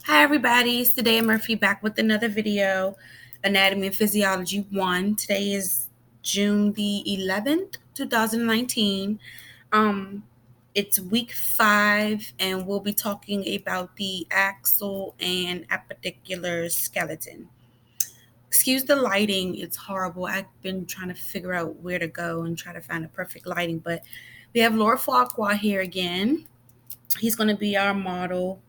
Hi everybody, it's today Murphy back with another video, Anatomy and Physiology 1. Today is June the 11th, 2019. Um, it's week 5 and we'll be talking about the axial and appendicular skeleton. Excuse the lighting, it's horrible. I've been trying to figure out where to go and try to find the perfect lighting, but we have Lord Farquhar here again. He's going to be our model,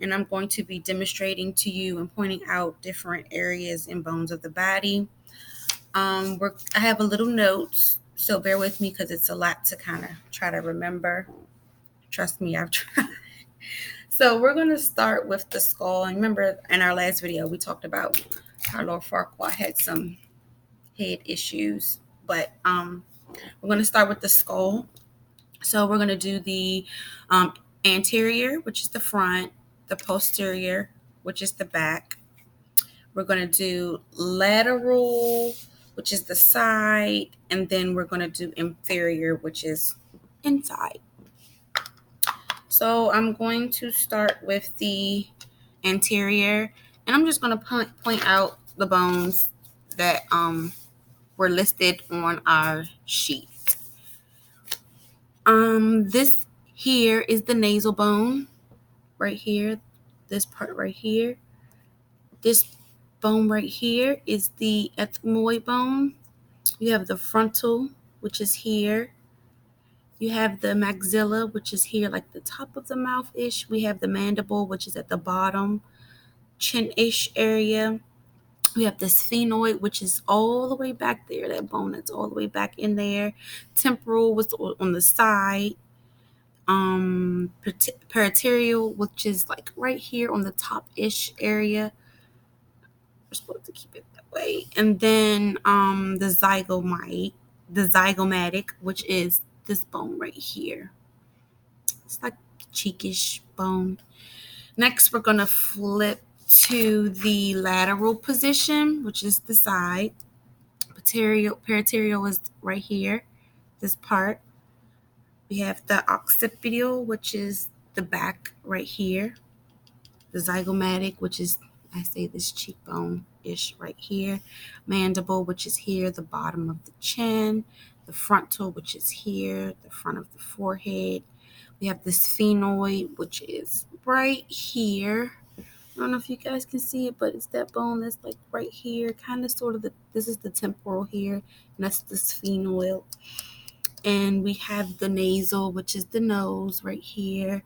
and I'm going to be demonstrating to you and pointing out different areas and bones of the body. I have a little notes, so bear with me because it's a lot to kind of try to remember. Trust me, I've tried. So we're going to start with the skull. And remember, in our last video, we talked about how Lord Farquhar had some head issues, but we're going to start with the skull. So we're going to do the anterior, which is the front, the posterior, which is the back. We're going to do lateral, which is the side, and then we're going to do inferior, which is inside. So I'm going to start with the anterior, and I'm just going to point out the bones that were listed on our sheet. This here is the nasal bone, right here. This part right here. This bone right here is the ethmoid bone. You have the frontal, which is here. You have the maxilla, which is here, like the top of the mouth-ish. We have the mandible, which is at the bottom, chin-ish area. We have the sphenoid, which is all the way back there, that bone that's all the way back in there. Temporal was on the side. Parietal, which is like right here on the top-ish area. We're supposed to keep it that way. And then the zygomatic, which is this bone right here. It's like cheekish bone. Next, we're going to flip to the lateral position, which is the side. Parietal is right here, this part. We have the occipital, which is the back right here. The zygomatic, which is, I say, this cheekbone-ish right here. Mandible, which is here, the bottom of the chin. The frontal, which is here, the front of the forehead. We have the sphenoid, which is right here. I don't know if you guys can see it, but it's that bone that's like right here, kind of sort of this is the temporal here, and that's the sphenoid. And we have the nasal, which is the nose right here.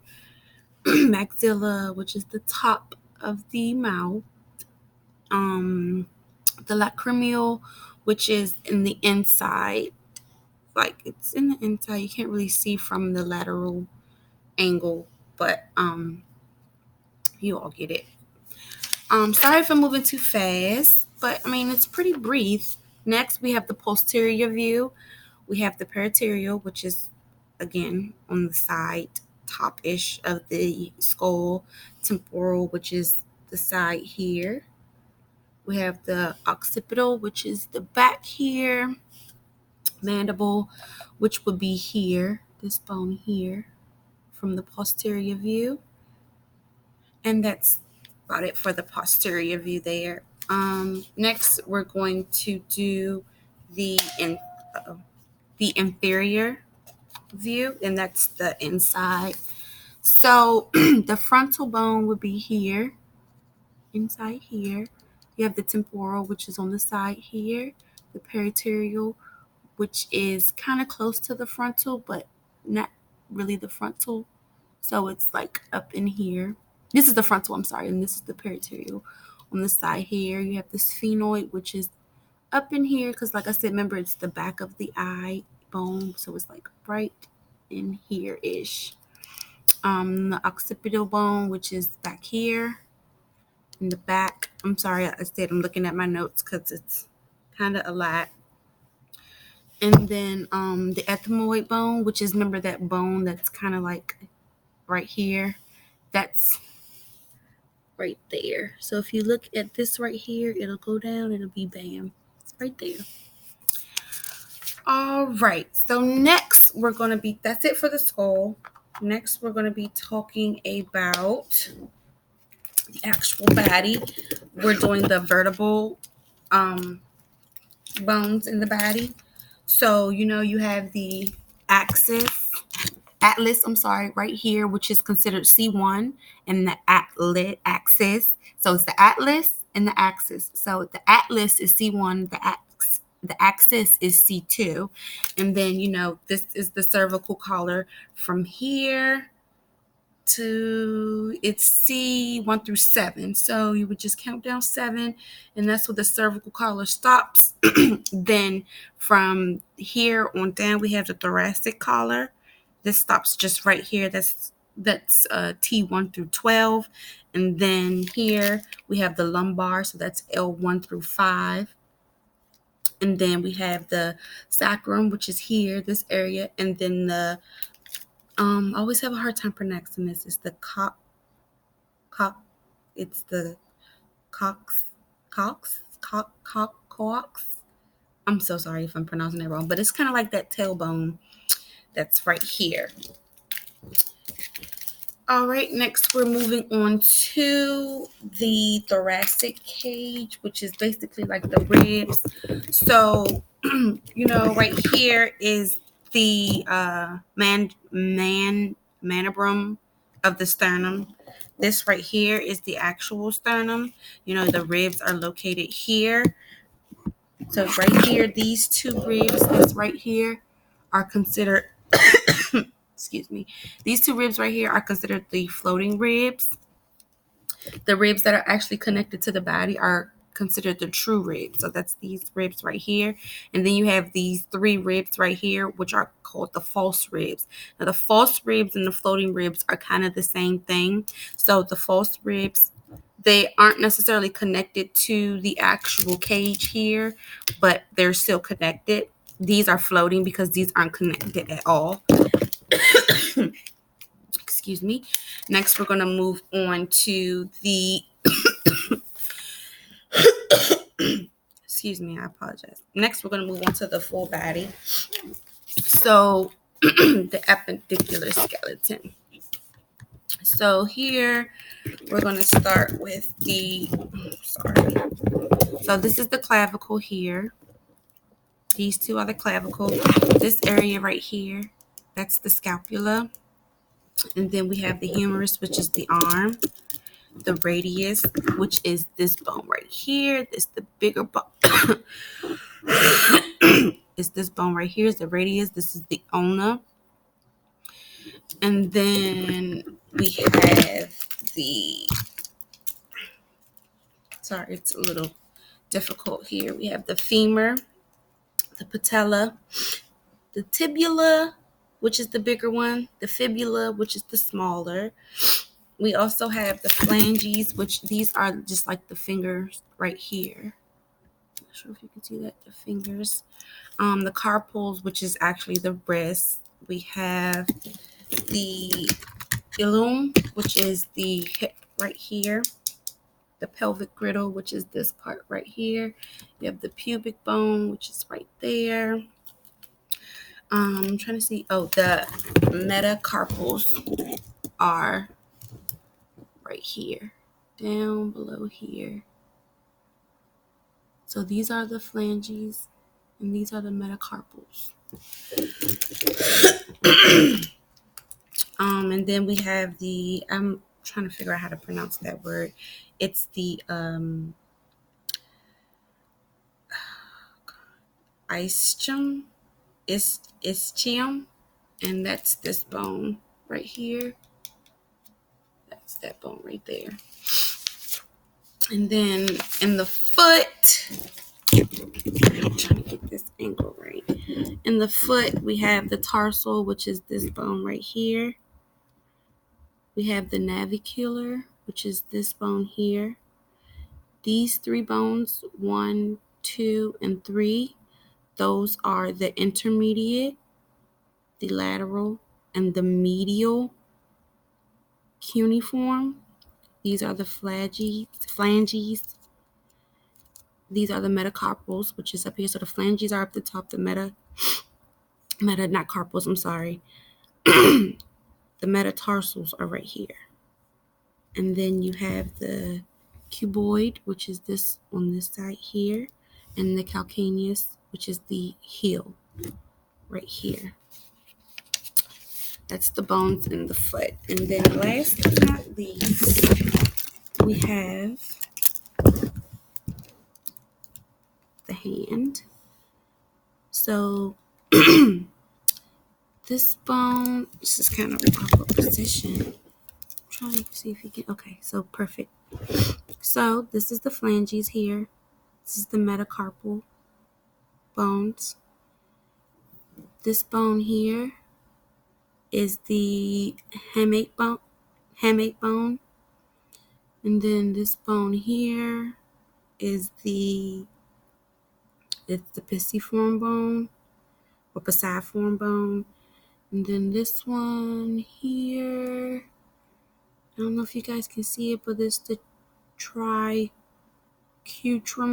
Maxilla, which is the top of the mouth. The lacrimal, which is in the inside. Like it's in the inside. You can't really see from the lateral angle, but you all get it. Sorry if I'm moving too fast, but I mean it's pretty brief. Next, we have the posterior view. We have the parietal, which is again on the side, top-ish of the skull. Temporal, which is the side here. We have the occipital, which is the back here. Mandible, which would be here, this bone here, from the posterior view. And that's about it for the posterior view there. Next, we're going to do the inferior view, and that's the inside. So the frontal bone would be here, inside here. You have the temporal, which is on the side here. The parietal, which is kind of close to the frontal, but not really the frontal. So it's like up in here. This is the frontal, I'm sorry, and this is the parietal on the side here. You have the sphenoid, which is up in here, because like I said, remember, it's the back of the eye bone, so it's like right in here-ish. The occipital bone, which is back here in the back. I'm sorry, I said I'm looking at my notes because it's kind of a lot. And then the ethmoid bone, which is, remember that bone that's kind of like right here, that's right there. So if you look at this right here, it'll go down, it'll be bam, right there. All right, so next we're going to be, that's it for the skull. Next we're going to be talking about the actual body. We're doing the vertebral bones in the body. So, you have the atlas, right here, which is considered C1, and the axis. So it's the atlas and the axis. So the atlas is C1, the axis is C2. And then, this is the cervical collar from here to it's C1 through 7. So you would just count down 7, and that's where the cervical collar stops. Then from here on down, we have the thoracic collar. This stops just right here. That's T1 through 12. And then here we have the lumbar, so that's L1 through 5. And then we have the sacrum, which is here, this area, and then the I always have a hard time pronouncing this. It's the it's the cox. I'm so sorry if I'm pronouncing it wrong, but it's kind of like that tailbone that's right here. All right, next we're moving on to the thoracic cage, which is basically like the ribs. So, right here is the manubrum of the sternum. This right here is the actual sternum. The ribs are located here. So right here, these two ribs, this right here, are considered excuse me. These two ribs right here are considered the floating ribs. The ribs that are actually connected to the body are considered the true ribs. So that's these ribs right here. And then you have these 3 ribs right here, which are called the false ribs. Now, the false ribs and the floating ribs are kind of the same thing. So the false ribs, they aren't necessarily connected to the actual cage here, but they're still connected. These are floating because these aren't connected at all. Excuse me. Next, we're going to move on to the excuse me, I apologize. Next, we're going to move on to the full body. So the appendicular skeleton. So here we're going to start with so this is the clavicle here. These two are the clavicle. This area right here, that's the scapula. And then we have the humerus, which is the arm. The radius, which is this bone right here. This the bigger bone. It's this bone right here is the radius. This is the ulna. And then we have it's a little difficult here. We have the femur, the patella, the tibula, which is the bigger one, the fibula, which is the smaller. We also have the phalanges, which these are just like the fingers right here. Not sure if you can see that, the fingers. The carpals, which is actually the wrist. We have the ilium, which is the hip right here. The pelvic girdle, which is this part right here. You have the pubic bone, which is right there. I'm trying to see. Oh, the metacarpals are right here, down below here. So these are the phalanges, and these are the metacarpals. And then we have I'm trying to figure out how to pronounce that word. It's the ischium, and that's this bone right here. That's that bone right there. And then in the foot, I'm trying to get this angle right. In the foot, we have the tarsal, which is this bone right here. We have the navicular, which is this bone here. These 3 bones, 1, 2, and 3, those are the intermediate, the lateral, and the medial cuneiform. These are the phalanges. These are the metacarpals, which is up here. So the phalanges are up the top. The not carpals, I'm sorry. The metatarsals are right here. And then you have the cuboid, which is this on this side here, and the calcaneus, which is the heel right here. That's the bones in the foot. And then last but not least, we have the hand. So this bone, this is kind of an awkward position. I'm trying to see if you can, okay, so perfect. So this is the phalanges here. This is the metacarpal bones. This bone here is the hamate bone. And then this bone here is the pisiform bone or pisiform bone. And then this one here, I don't know if you guys can see it, but it's the triquetrum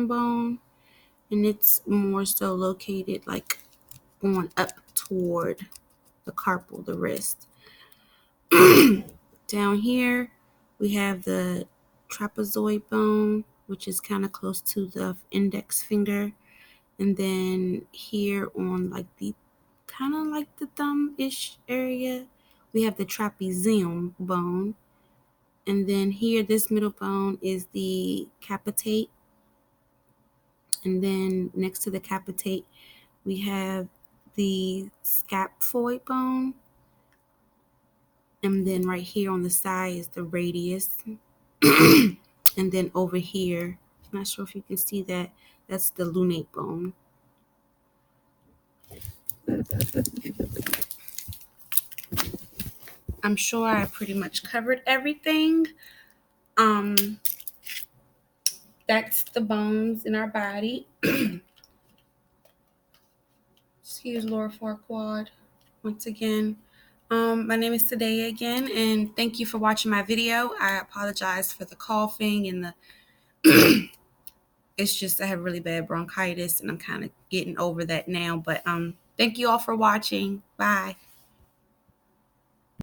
bone, and it's more so located like going up toward the carpal, the wrist. Down here, we have the trapezoid bone, which is kind of close to the index finger. And then here on like the kind of like the thumb-ish area, we have the trapezium bone. And then here, this middle bone is the capitate. And then next to the capitate, we have the scaphoid bone. And then right here on the side is the radius. And then over here, I'm not sure if you can see that, that's the lunate bone. I'm sure I pretty much covered everything. That's the bones in our body. Excuse Laura Farquad once again. My name is Tadea again, and thank you for watching my video. I apologize for the coughing and the it's just I have really bad bronchitis and I'm kind of getting over that now. But thank you all for watching. Bye.